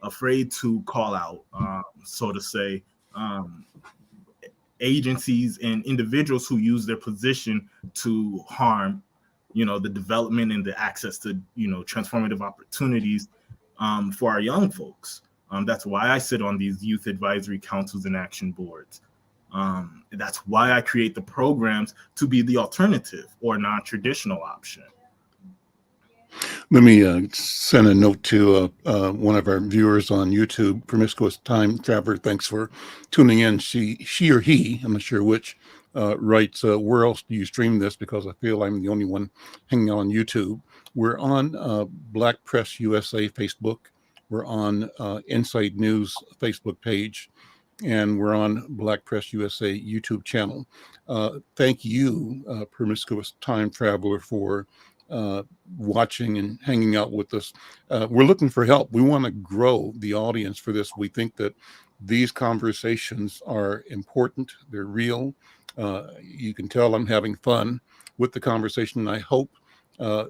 afraid to call out, so to say, agencies and individuals who use their position to harm, the development and the access to, transformative opportunities for our young folks. That's why I sit on these youth advisory councils and action boards. That's why I create the programs to be the alternative or non-traditional option. Let me send a note to one of our viewers on YouTube, Promiscuous Time Traveler. Thanks for tuning in. She or he, I'm not sure which, writes, where else do you stream this? Because I feel I'm the only one hanging out on YouTube. We're on Black Press USA Facebook. We're on Inside News Facebook page. And we're on Black Press USA YouTube channel. Thank you, Promiscuous Time Traveler, for watching and hanging out with us. We're looking for help. We want to grow the audience for this. We think that these conversations are important. They're real. You can tell I'm having fun with the conversation. I hope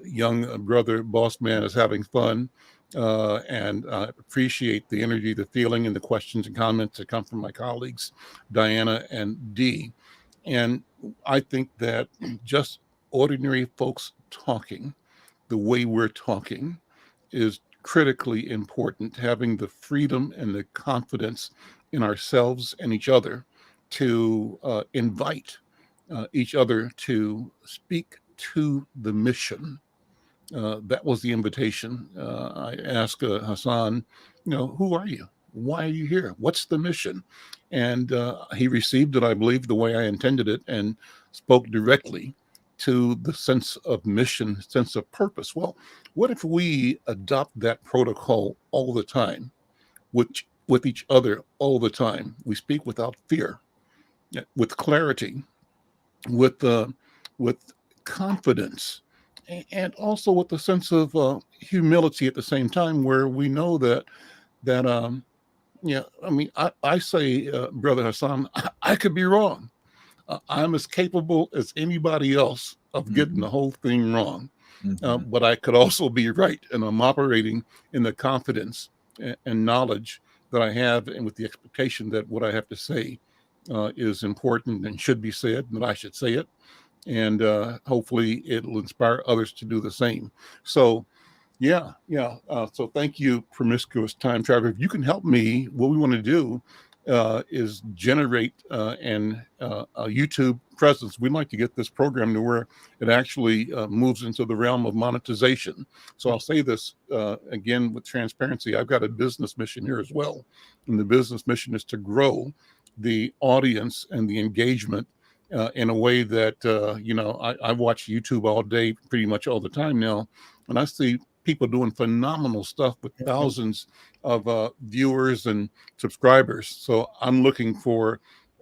young brother Boss Man is having fun. And appreciate the energy, the feeling, and the questions and comments that come from my colleagues, Diana and Dee. And I think that just ordinary folks talking the way we're talking is critically important, having the freedom and the confidence in ourselves and each other to invite each other to speak to the mission. That was the invitation. I asked Hassan, who are you? Why are you here? What's the mission? And he received it, I believe, the way I intended it, and spoke directly to the sense of mission, sense of purpose. Well, what if we adopt that protocol all the time, with each other all the time? We speak without fear, with clarity, with confidence, and also with a sense of humility at the same time, where we know that I say, Brother Hassan, I could be wrong. I'm as capable as anybody else of getting the whole thing wrong, but I could also be right, and I'm operating in the confidence and knowledge that I have, and with the expectation that what I have to say is important and should be said, and that I should say it. And hopefully it'll inspire others to do the same. So, so thank you, Promiscuous Time Traveler. If you can help me, what we want to do is generate a YouTube presence. We'd like to get this program to where it actually moves into the realm of monetization. So I'll say this again with transparency. I've got a business mission here as well. And the business mission is to grow the audience and the engagement in a way that, I watch YouTube all day, pretty much all the time now. And I see people doing phenomenal stuff with thousands of viewers and subscribers. So I'm looking for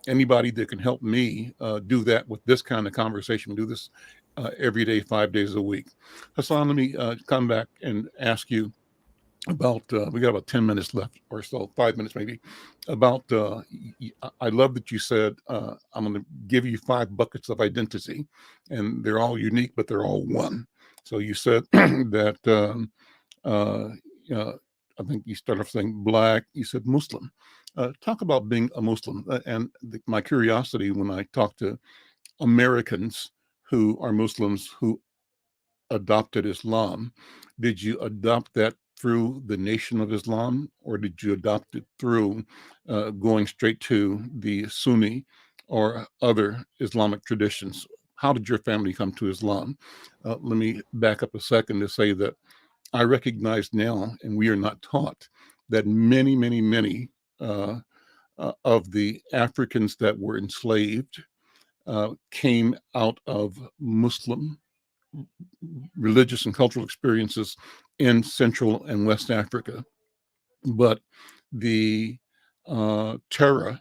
anybody that can help me do that with this kind of conversation, do this every day, 5 days a week. Hassan, let me come back and ask you about, we got about 10 minutes left or so, 5 minutes maybe, about, I love that you said, I'm going to give you 5 buckets of identity, and they're all unique, but they're all one. So you said that, uh, I think you started off saying Black, you said Muslim. Talk about being a Muslim. My curiosity when I talk to Americans who are Muslims who adopted Islam, did you adopt that through the Nation of Islam, or did you adopt it through going straight to the Sunni or other Islamic traditions? How did your family come to Islam? Let me back up a second to say that I recognize now, and we are not taught, that many, many, many of the Africans that were enslaved came out of Muslim religious and cultural experiences in Central and West Africa. But the terror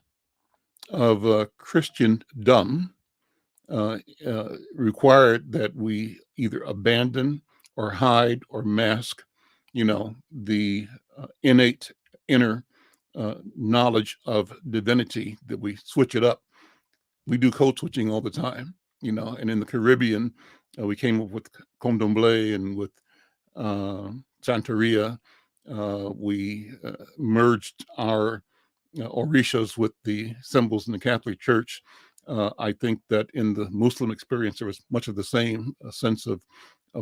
of Christendom required that we either abandon or hide or mask, the innate inner knowledge of divinity, that we switch it up. We do code switching all the time, and in the Caribbean, we came up with Condomble and with Santeria. We merged our orishas with the symbols in the Catholic Church. I think that in the Muslim experience, there was much of the same, a sense of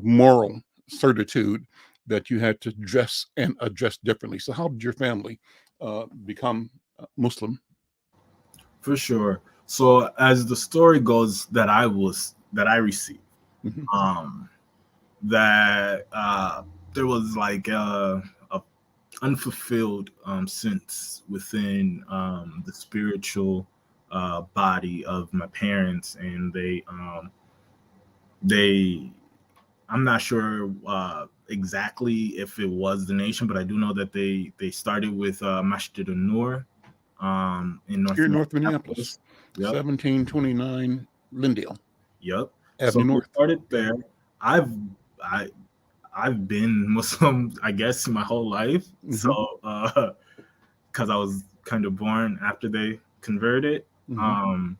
moral certitude that you had to dress and address differently. So how did your family become Muslim? For sure. So as the story goes that I received, Mhm. that there was like a unfulfilled sense within the spiritual body of my parents, and they I'm not sure exactly if it was the Nation, but I do know that they started with Masjid al-Nur in Here in North Minneapolis, Minneapolis. Yep. 1729 Lindale Yep. Avenue So we North. started there. I've I I've been Muslim, I guess, my whole life. Mhm. So because I was kind of born after they converted. Mhm.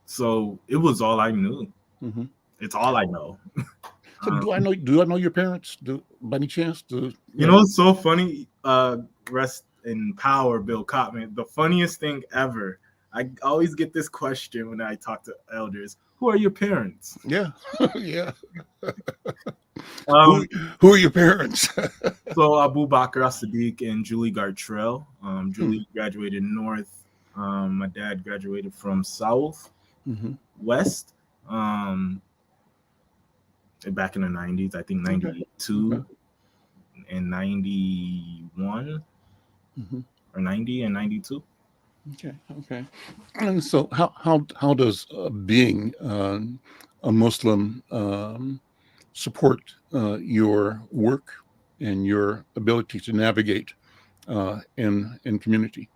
So it was all I knew. Mhm. It's all I know. So do I know your parents? By any chance? It's so funny. Rest in power, Bill Cotman. The funniest thing ever. I always get this question when I talk to elders. Who are your parents? Yeah. Yeah. Um, Who are your parents? so Abu Bakr As-Siddiq and Julie Gartrell. Julie graduated North. My dad graduated from South Mhm. West. Back in the 90s, I think 92 and 91 Mhm. or 90 and 92. Okay. And so how does being a Muslim support your work and your ability to navigate in community?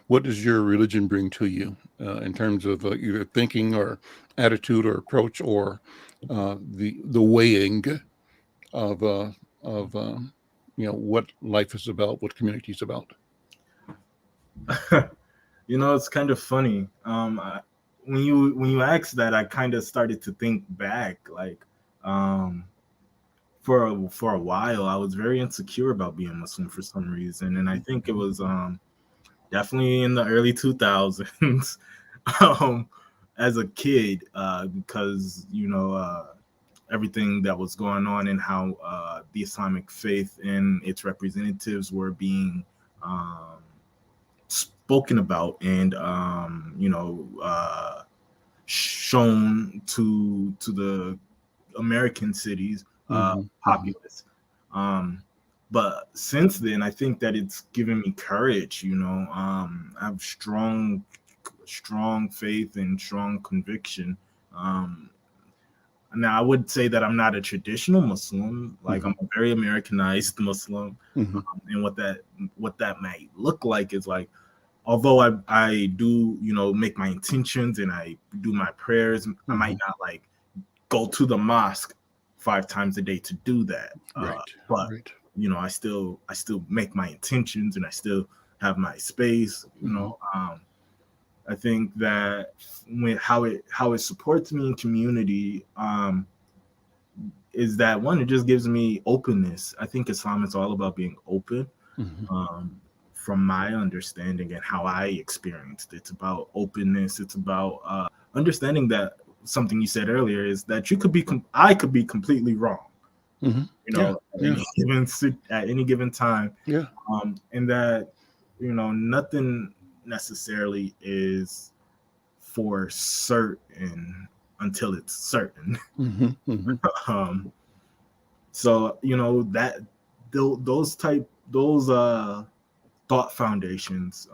What does your religion bring to you in terms of either thinking or attitude or approach, or the weighing of what life is about, what community is about? It's kind of funny. When you ask that, I kind of started to think back. Like, for a while, I was very insecure about being Muslim for some reason, and I think it was definitely in the early 2000s. As a kid, because everything that was going on and how the Islamic faith and its representatives were being spoken about and shown to the American cities populace. But since then, I think that it's given me courage. I have strong faith and strong conviction. Now, I would say that I'm not a traditional Muslim. Like I'm a very Americanized Muslim, and what that might look like is like, although I do make my intentions and I do my prayers, I might not like go to the mosque 5 times a day to do that. But I still make my intentions and I still have my space. I think that how it supports me in community is that one, it just gives me openness. I think Islam is all about being open. From my understanding and how I experienced it. It's about openness. It's about understanding that something you said earlier is that I could be completely wrong. At any given time. And that nothing necessarily is for certain until it's certain. So that those thought foundations,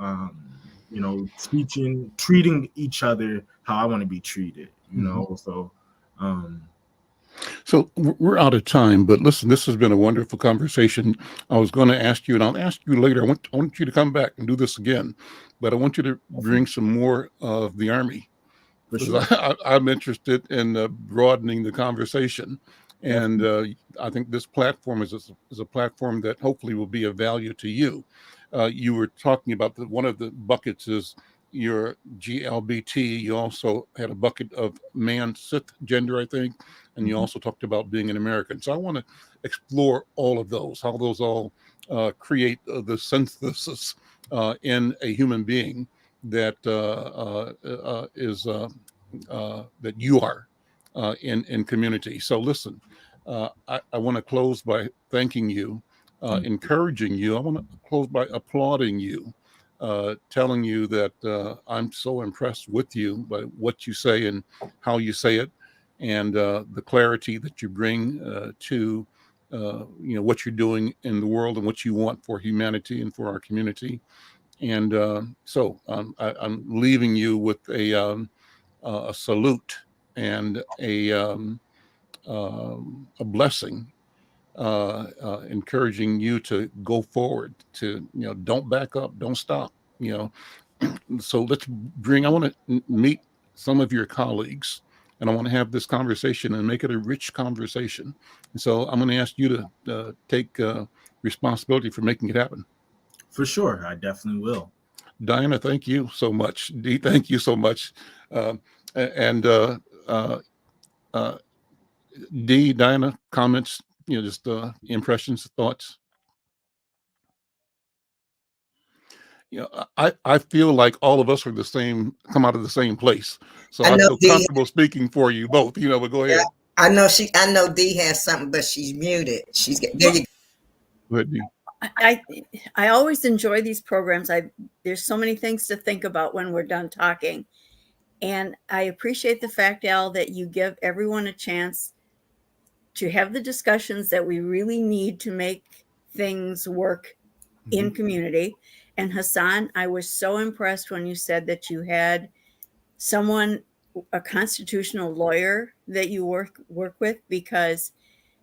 treating each other how I want to be treated. So we're out of time, but listen, this has been a wonderful conversation. I was going to ask you, and I'll ask you later. I want you to come back and do this again, but I want you to bring some more of the Army. Sure. I'm interested in broadening the conversation, and I think this platform is a platform that hopefully will be of value to you. You were talking about one of the buckets is your GLBT. You also had a bucket of man cisgender, I think, and you also talked about being an American. So I want to explore all of those, how those all create the synthesis in a human being that is that you are in community. So listen, I want to close by thanking you, encouraging you. I want to close by applauding you, telling you that I'm so impressed with you by what you say and how you say it, and the clarity that you bring to what you're doing in the world and what you want for humanity and for our community. And so I'm leaving you with a salute and a blessing, encouraging you to go forward, to don't back up, don't stop. So I want to meet some of your colleagues, and I want to have this conversation and make it a rich conversation. And so I'm going to ask you to take responsibility for making it happen. For sure, I definitely will. Diana, thank you so much. Dee, thank you so much. Dee, Diana, comments, just impressions, thoughts. I feel like all of us are the same, come out of the same place. So I feel comfortable speaking for you both, but go ahead. I know Dee has something, but she's muted. There you go. Go ahead, Dee. I always enjoy these programs. There's so many things to think about when we're done talking. And I appreciate the fact, Al, that you give everyone a chance to have the discussions that we really need to make things work in community. And Hassan, I was so impressed when you said that you had someone, a constitutional lawyer that you work with, because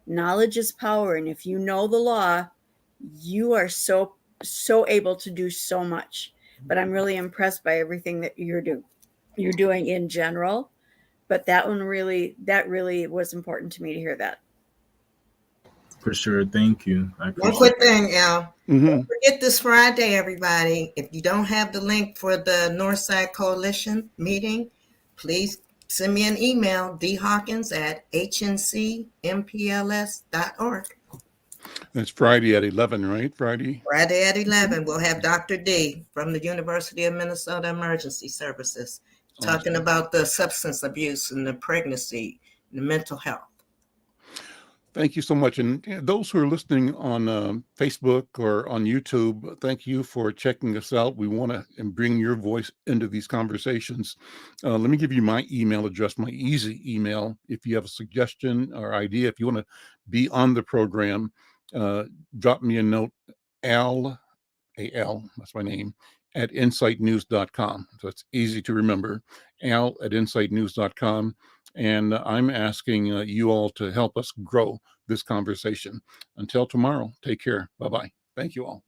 knowledge is power. And if you know the law, you are so able to do so much. But I'm really impressed by everything that you're doing in general. But that really was important to me to hear that. For sure. Thank you. One quick thing, Al. Don't forget this Friday, everybody. If you don't have the link for the Northside Coalition meeting, please send me an email, dHawkins@hncmpls.org. It's Friday at 11, right? Friday at 11. We'll have Dr. D from the University of Minnesota Emergency Services talking about the substance abuse and the pregnancy and the mental health. Thank you so much. And those who are listening on Facebook or on YouTube, thank you for checking us out. We want to bring your voice into these conversations. Let me give you my email address, my easy email. If you have a suggestion or idea, if you want to be on the program, drop me a note, Al, that's my name, at insightnews.com. So it's easy to remember, Al at insightnews.com. And I'm asking you all to help us grow this conversation. Until tomorrow, take care. Bye-bye. Thank you all.